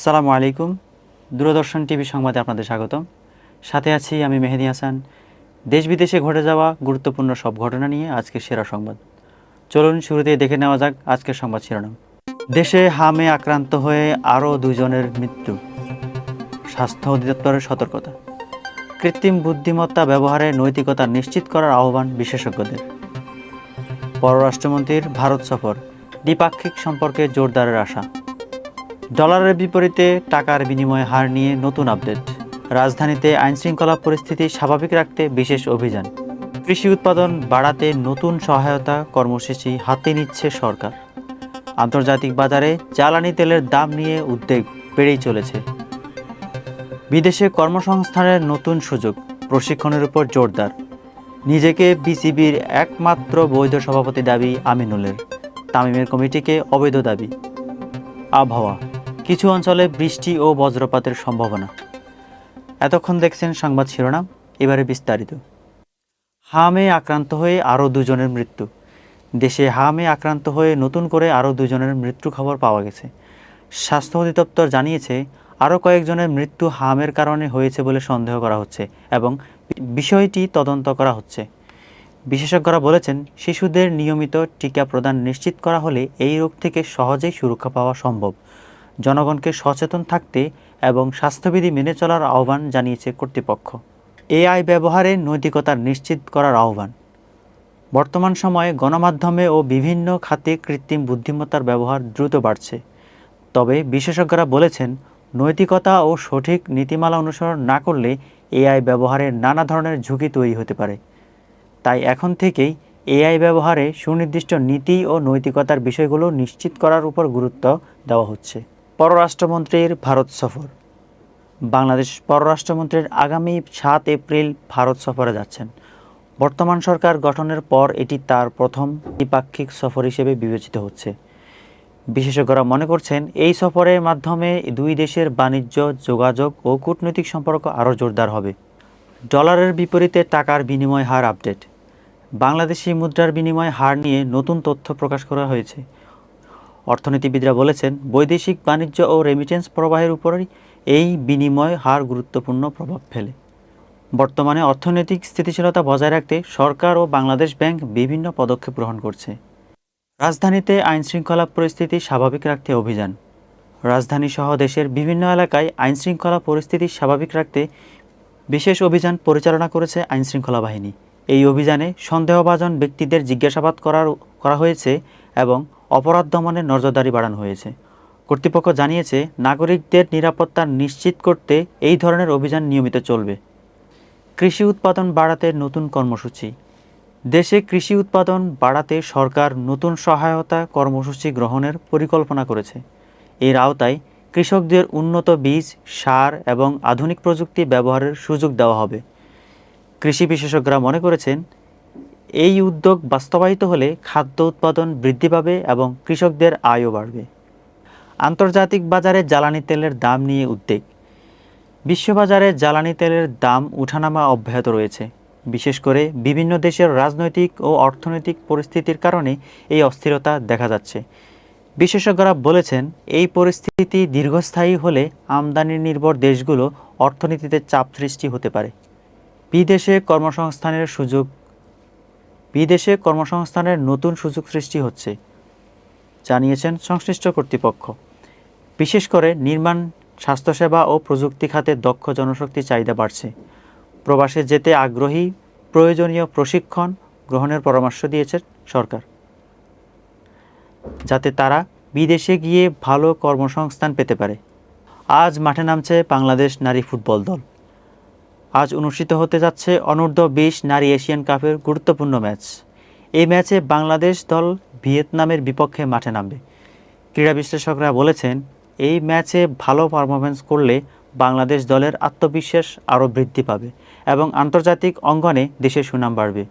আসসালামু আলাইকুম। দূরদর্শন টিভি সংবাদে আপনাদের স্বাগতম। সাথে আছি আমি মেহেদি হাসান। দেশ বিদেশে ঘটে যাওয়া গুরুত্বপূর্ণ সব ঘটনা নিয়ে আজকের সেরা সংবাদ। চলুন শুরুতেই দেখে নেওয়া যাক আজকের সংবাদ শিরোনাম। দেশে হামে আক্রান্ত হয়ে আরও 2 জনের মৃত্যু, স্বাস্থ্য অধিদপ্তরের সতর্কতা। কৃত্রিম বুদ্ধিমত্তা ব্যবহারে নৈতিকতা নিশ্চিত করার আহ্বান বিশেষজ্ঞদের। পররাষ্ট্রমন্ত্রীর ভারত সফর, দ্বিপাক্ষিক সম্পর্কে জোরদারের আশা। ডলারের বিপরীতে টাকার বিনিময় হার নিয়ে নতুন আপডেট। রাজধানীতে আইনশৃঙ্খলা পরিস্থিতি স্বাভাবিক রাখতে বিশেষ অভিযান। কৃষি উৎপাদন বাড়াতে নতুন সহায়তা কর্মসূচি হাতে নিচ্ছে সরকার। আন্তর্জাতিক বাজারে জ্বালানি তেলের দাম নিয়ে উদ্বেগ বেড়েই চলেছে। বিদেশে কর্মসংস্থানের নতুন সুযোগ, প্রশিক্ষণের উপর জোরদার। নিজেকে বিসিবির একমাত্র বৈধ সভাপতি দাবি আমিনুলের, তামিমের কমিটিকে অবৈধ দাবি। আবহাওয়া, কিছু অঞ্চলে বৃষ্টি ও বজ্রপাতের সম্ভাবনা। এতক্ষণ দেখছেন সংবাদ শিরোনাম, এবারে বিস্তারিত। হামে আক্রান্ত হয়ে আরও 2 জনের মৃত্যু। দেশে হামে আক্রান্ত হয়ে নতুন করে আরও 2 জনের মৃত্যু খবর পাওয়া গেছে। স্বাস্থ্য অধিদপ্তর জানিয়েছে আরও কয়েকজনের মৃত্যু হামের কারণে হয়েছে বলে সন্দেহ করা হচ্ছে এবং বিষয়টি তদন্ত করা হচ্ছে। বিশেষজ্ঞরা বলেছেন, শিশুদের নিয়মিত টিকা প্রদান নিশ্চিত করা হলে এই রোগ থেকে সহজেই সুরক্ষা পাওয়া সম্ভব। জনগণকে সচেতন থাকতে এবং স্বাস্থ্যবিধি মেনে চলার আহ্বান জানিয়েছে কর্তৃপক্ষ। এআই ব্যবহারে নৈতিকতা নিশ্চিত করার আহ্বান। বর্তমান সময়ে গণমাধ্যমে ও বিভিন্ন খাতে কৃত্রিম বুদ্ধিমত্তার ব্যবহার দ্রুত বাড়ছে। তবে বিশেষজ্ঞরা বলেছেন, নৈতিকতা ও সঠিক নীতিমালা অনুসরণ না করলে এআই ব্যবহারে নানা ধরনের ঝুঁকি তৈরি হতে পারে। তাই এখন থেকেই এআই ব্যবহারে সুনির্দিষ্ট নীতি ও নৈতিকতার বিষয়গুলো নিশ্চিত করার উপর গুরুত্ব দেওয়া হচ্ছে। পররাষ্ট্রমন্ত্রীর ভারত সফর। বাংলাদেশ পররাষ্ট্রমন্ত্রীর আগামী 7 এপ্রিল ভারত সফরে যাচ্ছেন। বর্তমান সরকার গঠনের পর এটি তার প্রথম দ্বিপাক্ষিক সফর হিসেবে বিবেচিত হচ্ছে। বিশেষজ্ঞরা মনে করছেন, এই সফরের মাধ্যমে 2 দেশের বাণিজ্য, যোগাযোগ ও কূটনৈতিক সম্পর্ক আরও জোরদার হবে। ডলারের বিপরীতে টাকার বিনিময় হার আপডেট। বাংলাদেশি মুদ্রার বিনিময় হার নিয়ে নতুন তথ্য প্রকাশ করা হয়েছে। অর্থনীতিবিদরা বলেছেন, বৈদেশিক বাণিজ্য ও রেমিটেন্স প্রবাহের উপরই এই বিনিময় হার গুরুত্বপূর্ণ প্রভাব ফেলে। বর্তমানে অর্থনৈতিক স্থিতিশীলতা বজায় রাখতে সরকার ও বাংলাদেশ ব্যাংক বিভিন্ন পদক্ষেপ গ্রহণ করছে। রাজধানীতে আইনশৃঙ্খলা পরিস্থিতি স্বাভাবিক রাখতে অভিযান। রাজধানীসহ দেশের বিভিন্ন এলাকায় আইনশৃঙ্খলা পরিস্থিতি স্বাভাবিক রাখতে বিশেষ অভিযান পরিচালনা করেছে আইনশৃঙ্খলা বাহিনী। এই অভিযানে সন্দেহভাজন ব্যক্তিদের জিজ্ঞাসাবাদ করা হয়েছে এবং অপরাধ দমনে নজরদারি বাড়ানো হয়েছে। কর্তৃপক্ষ জানিয়েছে, নাগরিকদের নিরাপত্তা নিশ্চিত করতে এই ধরনের অভিযান নিয়মিত চলবে। কৃষি উৎপাদন বাড়াতে নতুন কর্মসূচি। দেশে কৃষি উৎপাদন বাড়াতে সরকার নতুন সহায়তা কর্মসূচি গ্রহণের পরিকল্পনা করেছে। এর আওতায় কৃষকদের উন্নত বীজ, সার এবং আধুনিক প্রযুক্তি ব্যবহারের সুযোগ দেওয়া হবে। কৃষি বিশেষজ্ঞরা মনে করেছেন, এই উদ্যোগ বাস্তবায়িত হলে খাদ্য উৎপাদন বৃদ্ধি পাবে এবং কৃষকদের আয়ও বাড়বে। আন্তর্জাতিক বাজারে জ্বালানি তেলের দাম নিয়ে উদ্বেগ। বিশ্ববাজারে জ্বালানি তেলের দাম ওঠানামা অব্যাহত রয়েছে। বিশেষ করে বিভিন্ন দেশের রাজনৈতিক ও অর্থনৈতিক পরিস্থিতির কারণে এই অস্থিরতা দেখা যাচ্ছে। বিশেষজ্ঞরা বলেছেন, এই পরিস্থিতি দীর্ঘস্থায়ী হলে আমদানি নির্ভর দেশগুলো অর্থনীতিতে চাপ সৃষ্টি হতে পারে। বিদেশে কর্মসংস্থানের নতুন সুযোগ সৃষ্টি হচ্ছে, জানিয়েছেন সংশ্লিষ্ট কর্তৃপক্ষ। বিশেষ করে নির্মাণ, স্বাস্থ্যসেবা ও প্রযুক্তি খাতে দক্ষ জনশক্তির চাহিদা বাড়ছে। প্রবাসে যেতে আগ্রহী প্রয়োজনীয় প্রশিক্ষণ গ্রহণের পরামর্শ দিয়েছে সরকার, যাতে তারা বিদেশে গিয়ে ভালো কর্মসংস্থান পেতে পারে। আজ মাঠে নামছে বাংলাদেশ নারী ফুটবল দল। আজ অনুষ্ঠিত হতে যাচ্ছে অনূর্ধ্ব-20 নারী এশিয়ান কাপের গুরুত্বপূর্ণ ম্যাচ। এই ম্যাচে বাংলাদেশ দল ভিয়েতনামের বিপক্ষে মাঠে নামবে। ক্রীড়া বিশ্লেষকরা বলেছেন, এই ম্যাচে ভালো পারফরম্যান্স করলে বাংলাদেশ দলের আত্মবিশ্বাস আরও বৃদ্ধি পাবে এবং আন্তর্জাতিক অঙ্গনে দেশের সুনাম বাড়বে।